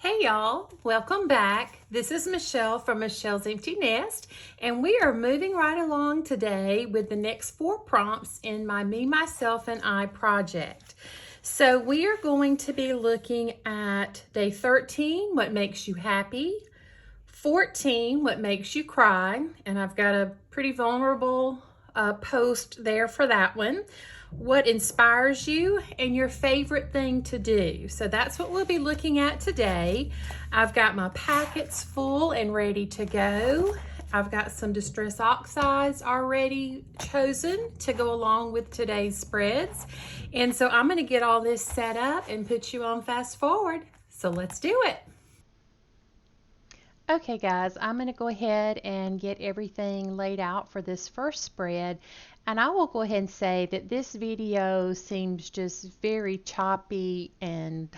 Hey y'all, welcome back. This is Michelle from Michelle's Empty Nest, and we are moving right along today with the next 4 prompts in my Me, Myself, and I project. So we are going to be looking at day 13, what makes you happy, 14, what makes you cry, and I've got a pretty vulnerable post there for that one. What inspires you and your favorite thing to do. So that's what we'll be looking at today. I've got my packets full and ready to go. I've got some Distress Oxides already chosen to go along with today's spreads. And so I'm going to get all this set up and put you on fast forward. So let's do it. Okay guys, I'm going to go ahead and get everything laid out for this first spread, and I will go ahead and say that this video seems just very choppy and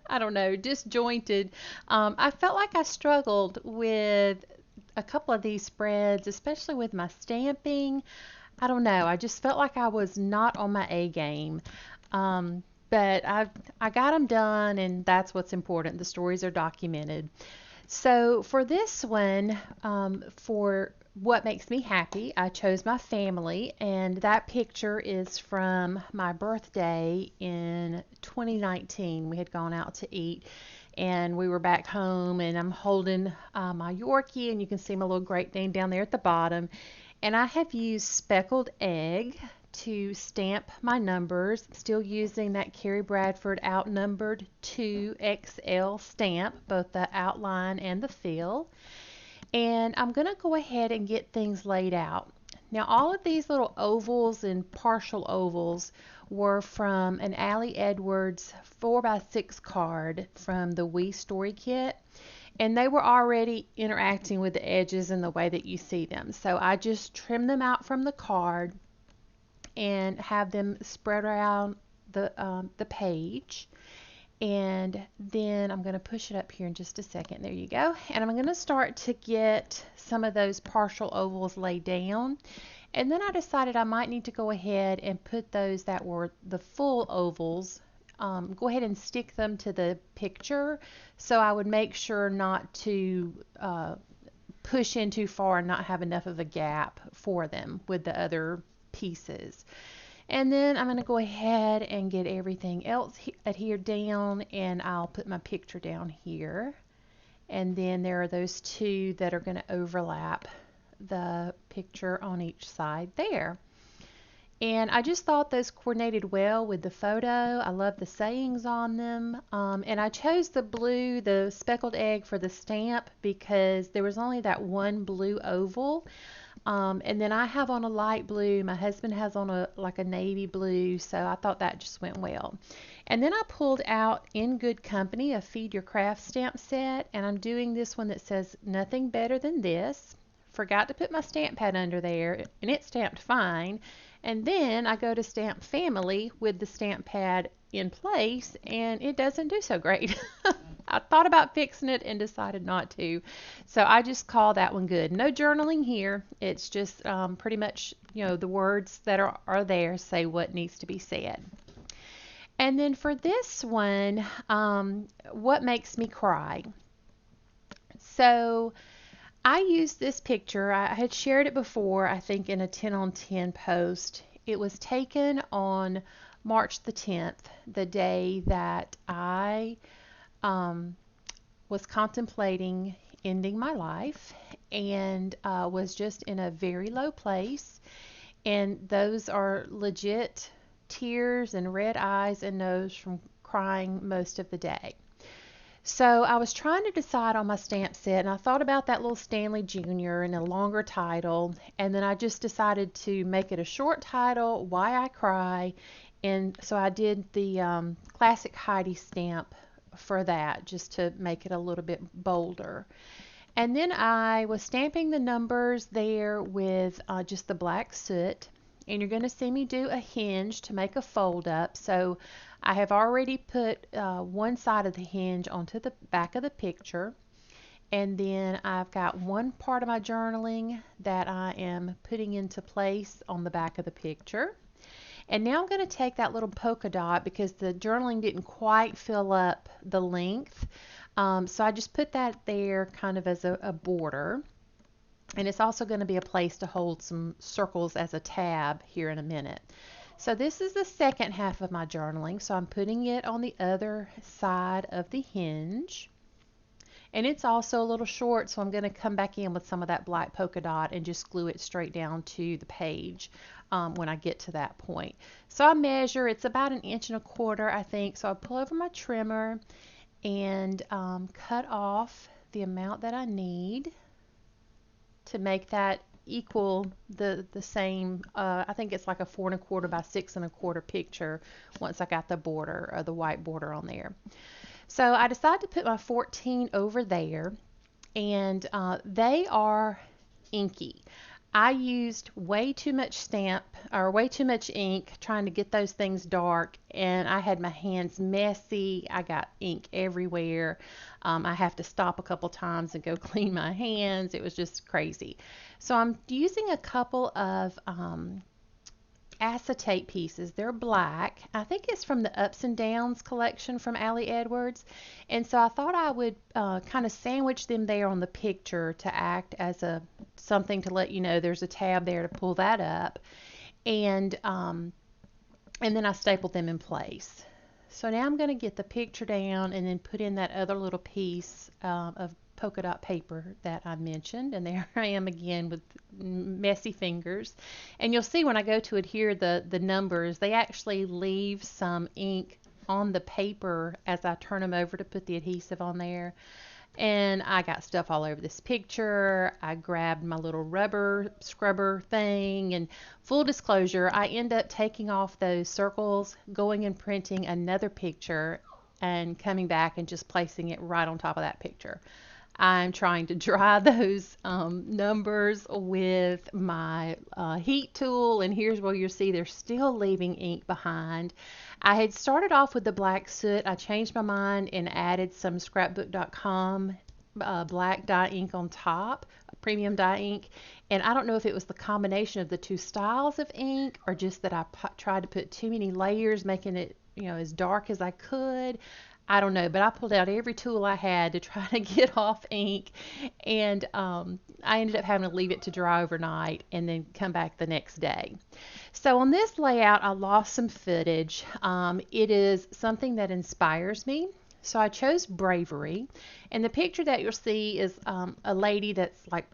I don't know, disjointed. I felt like I struggled with a couple of these spreads, especially with my stamping. I don't know, I just felt like I was not on my A game. But I got them done, and that's what's important. The stories are documented. So for this one, for what makes me happy, I chose my family, and that picture is from my birthday in 2019. We had gone out to eat, and we were back home, and I'm holding my Yorkie, and you can see my little Great Dane down there at the bottom. And I have used speckled egg to stamp my numbers, still using that Carrie Bradford Outnumbered 2XL stamp, both the outline and the fill. And I'm going to go ahead and get things laid out. Now, all of these little ovals and partial ovals were from an Allie Edwards 4x6 card from the We Story Kit, and they were already interacting with the edges in the way that you see them. So I just trimmed them out from the card and have them spread around the page. And then I'm going to push it up here in just a second. There you go. And I'm going to start to get some of those partial ovals laid down. And then I decided I might need to go ahead and put those that were the full ovals, go ahead and stick them to the picture. So I would make sure not to push in too far and not have enough of a gap for them with the other pieces. And then I'm going to go ahead and get everything else adhered down, and I'll put my picture down here. And then there are those two that are going to overlap the picture on each side there. And I just thought those coordinated well with the photo. I love the sayings on them. And I chose the blue, the speckled egg for the stamp because there was only that one blue oval. And then I have on a light blue. My husband has on a like a navy blue, so I thought that just went well. And then I pulled out In Good Company, a Feed Your Craft stamp set, and I'm doing this one that says Nothing Better Than This. Forgot to put my stamp pad under there, and it stamped fine. And then I go to stamp Family with the stamp pad in place, and it doesn't do so great. I thought about fixing it and decided not to. So I just call that one good. No journaling here. It's just pretty much, the words that are there say what needs to be said. And then for this one, what makes me cry? So I used this picture. I had shared it before, I think, in a 10 on 10 post. It was taken on March the 10th, the day that I was contemplating ending my life and was just in a very low place. And those are legit tears and red eyes and nose from crying most of the day. So I was trying to decide on my stamp set, and I thought about that little Stanley Jr. and a longer title, and then I just decided to make it a short title, Why I Cry, and so I did the classic Heidi stamp for that, just to make it a little bit bolder. And then I was stamping the numbers there with just the black soot. And you're going to see me do a hinge to make a fold up. So I have already put one side of the hinge onto the back of the picture. And then I've got one part of my journaling that I am putting into place on the back of the picture. And now I'm going to take that little polka dot because the journaling didn't quite fill up the length. So I just put that there kind of as a border. And it's also going to be a place to hold some circles as a tab here in a minute. So this is the second half of my journaling. So I'm putting it on the other side of the hinge. And it's also a little short, so I'm going to come back in with some of that black polka dot and just glue it straight down to the page when I get to that point. So I measure, it's about 1.25 inches, I think. So I pull over my trimmer and cut off the amount that I need to make that equal the same. I think it's like a 4.25 by 6.25 picture once I got the border or the white border on there. So I decided to put my 14 over there, and they are inky. I used way too much stamp or way too much ink trying to get those things dark, and I had my hands messy. I got ink everywhere. I have to stop a couple times and go clean my hands. It was just crazy. So I'm using a couple of acetate pieces. They're black. I think it's from the Ups and Downs collection from Ali Edwards. And so I thought I would kind of sandwich them there on the picture to act as a something to let you know there's a tab there to pull that up. And then I stapled them in place. So now I'm going to get the picture down and then put in that other little piece of polka dot paper that I mentioned, and there I am again with messy fingers. And you'll see when I go to adhere the numbers, they actually leave some ink on the paper as I turn them over to put the adhesive on there. And I got stuff all over this picture. I grabbed my little rubber scrubber thing, and full disclosure, I end up taking off those circles, going and printing another picture and coming back and just placing it right on top of that picture. I'm trying to dry those numbers with my heat tool, and here's where you'll see they're still leaving ink behind. I had started off with the black soot. I changed my mind and added some scrapbook.com black dye ink on top, premium dye ink. And I don't know if it was the combination of the two styles of ink or just that I tried to put too many layers, making it, as dark as I could. I don't know, but I pulled out every tool I had to try to get off ink, and I ended up having to leave it to dry overnight and then come back the next day. So on this layout, I lost some footage. It is something that inspires me. So I chose bravery, and the picture that you'll see is a lady that's like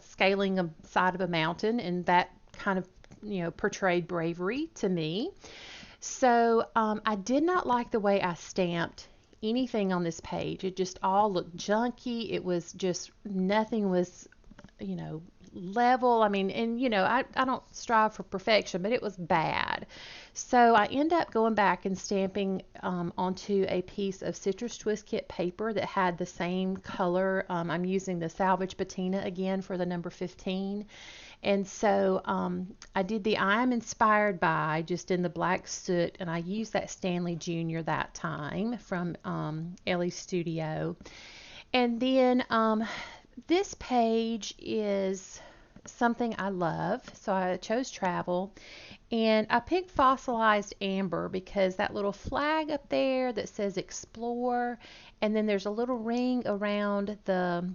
scaling a side of a mountain, and that kind of portrayed bravery to me. So I did not like the way I stamped anything on this page. It just all looked junky. It was just nothing was, level. I mean, and I don't strive for perfection, but it was bad. So I end up going back and stamping onto a piece of Citrus Twist Kit paper that had the same color. I'm using the Salvage Patina again for the number 15. And so I did the I Am Inspired By just in the black soot, and I used that Stanley Jr. that time from Ellie's Studio. And then this page is something I love, so I chose travel. And I picked fossilized amber because that little flag up there that says explore, and then there's a little ring around the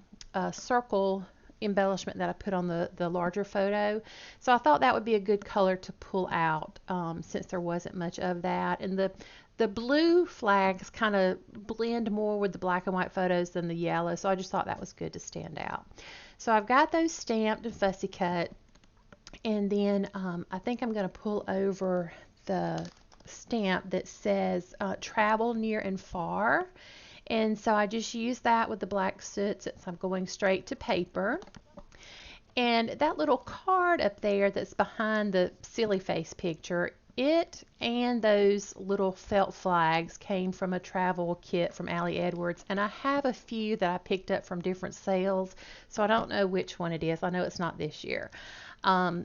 circle embellishment that I put on the larger photo. So I thought that would be a good color to pull out since there wasn't much of that. And the blue flags kind of blend more with the black and white photos than the yellow, so I just thought that was good to stand out. So I've got those stamped and fussy cut, and then I think I'm going to pull over the stamp that says travel near and far. And so I just use that with the black soot since I'm going straight to paper. And that little card up there that's behind the silly face picture, it and those little felt flags came from a travel kit from Ali Edwards. And I have a few that I picked up from different sales, so I don't know which one it is. I know it's not this year.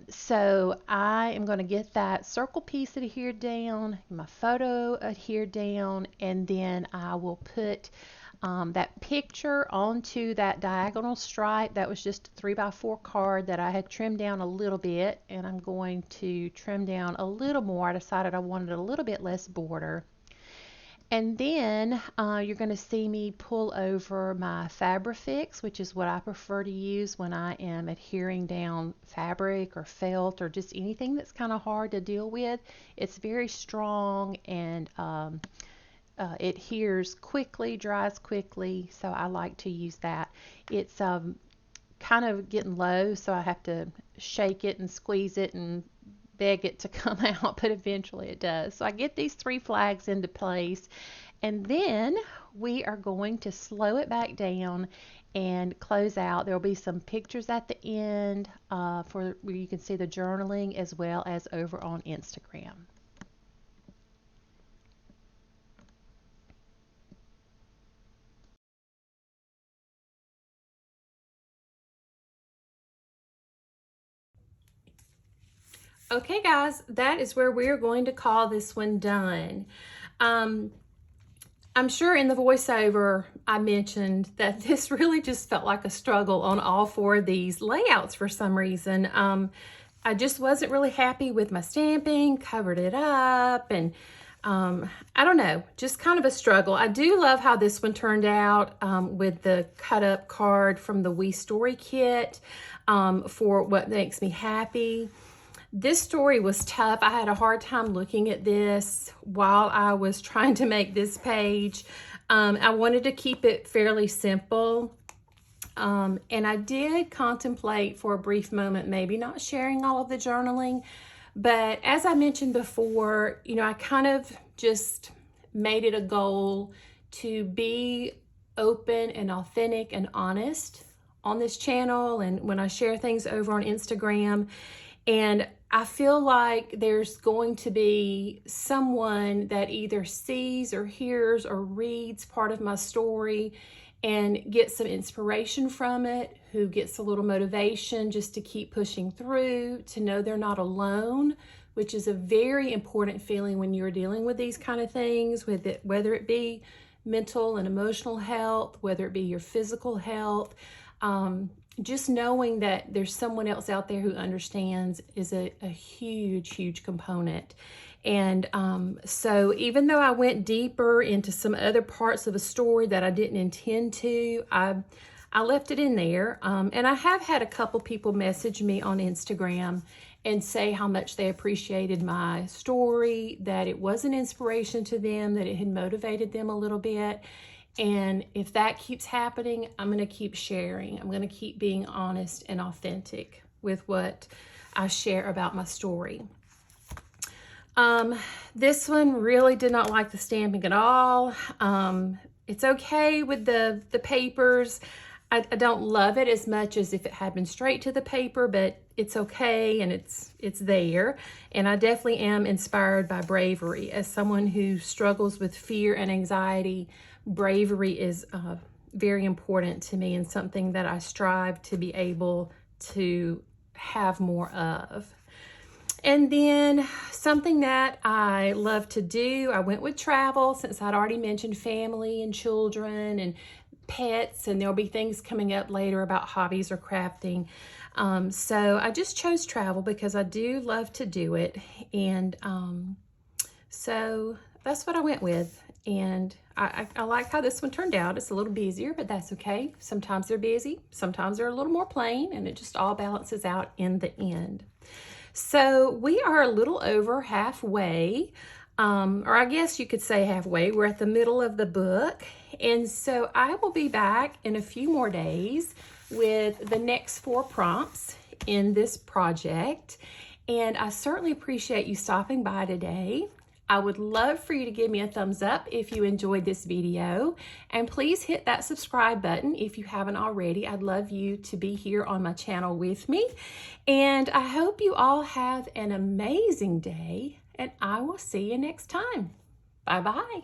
So I am going to get that circle piece adhered down, my photo adhered down, and then I will put that picture onto that diagonal stripe. That was just a 3x4 card that I had trimmed down a little bit, and I'm going to trim down a little more. I decided I wanted a little bit less border. And then you're going to see me pull over my Fabrifix, which is what I prefer to use when I am adhering down fabric or felt or just anything that's kind of hard to deal with. It's very strong and it adheres quickly, dries quickly, so I like to use that. It's kind of getting low, so I have to shake it and squeeze it and beg it to come out, but eventually it does. So I get these 3 flags into place, and then we are going to slow it back down and close out. There will be some pictures at the end for where you can see the journaling as well as over on Instagram. Okay, guys, that is where we're going to call this one done. I'm sure in the voiceover I mentioned that this really just felt like a struggle on all 4 of these layouts for some reason. I just wasn't really happy with my stamping, covered it up, and I don't know, just kind of a struggle. I do love how this one turned out with the cut up card from the We Story kit for what makes me happy. This story was tough. I had a hard time looking at this while I was trying to make this page. I wanted to keep it fairly simple. And I did contemplate for a brief moment maybe not sharing all of the journaling. But as I mentioned before, you know, I kind of just made it a goal to be open and authentic and honest on this channel and when I share things over on Instagram. And I feel like there's going to be someone that either sees or hears or reads part of my story and gets some inspiration from it, who gets a little motivation just to keep pushing through, to know they're not alone, which is a very important feeling when you're dealing with these kind of things, with it, whether it be mental and emotional health, whether it be your physical health. Just knowing that there's someone else out there who understands is a huge, huge component. And so even though I went deeper into some other parts of a story that I didn't intend to, I left it in there. And I have had a couple people message me on Instagram and say how much they appreciated my story, that it was an inspiration to them, that it had motivated them a little bit. And if that keeps happening, I'm going to keep sharing. I'm going to keep being honest and authentic with what I share about my story. This one really did not like the stamping at all. It's okay with the papers. I don't love it as much as if it had been straight to the paper, but it's okay and it's there. And I definitely am inspired by bravery. As someone who struggles with fear and anxiety, bravery is very important to me and something that I strive to be able to have more of. And then something that I love to do, I went with travel, since I'd already mentioned family and children and pets, and there'll be things coming up later about hobbies or crafting. So I just chose travel because I do love to do it. And so that's what I went with. And I like how this one turned out. It's a little busier, but that's okay. Sometimes they're busy, sometimes they're a little more plain, and it just all balances out in the end. So we are a little over halfway, or I guess you could say halfway. We're at the middle of the book. And so I will be back in a few more days with the next 4 prompts in this project. And I certainly appreciate you stopping by today. I would love for you to give me a thumbs up if you enjoyed this video, and please hit that subscribe button if you haven't already. I'd love you to be here on my channel with me, and I hope you all have an amazing day, and I will see you next time. Bye-bye.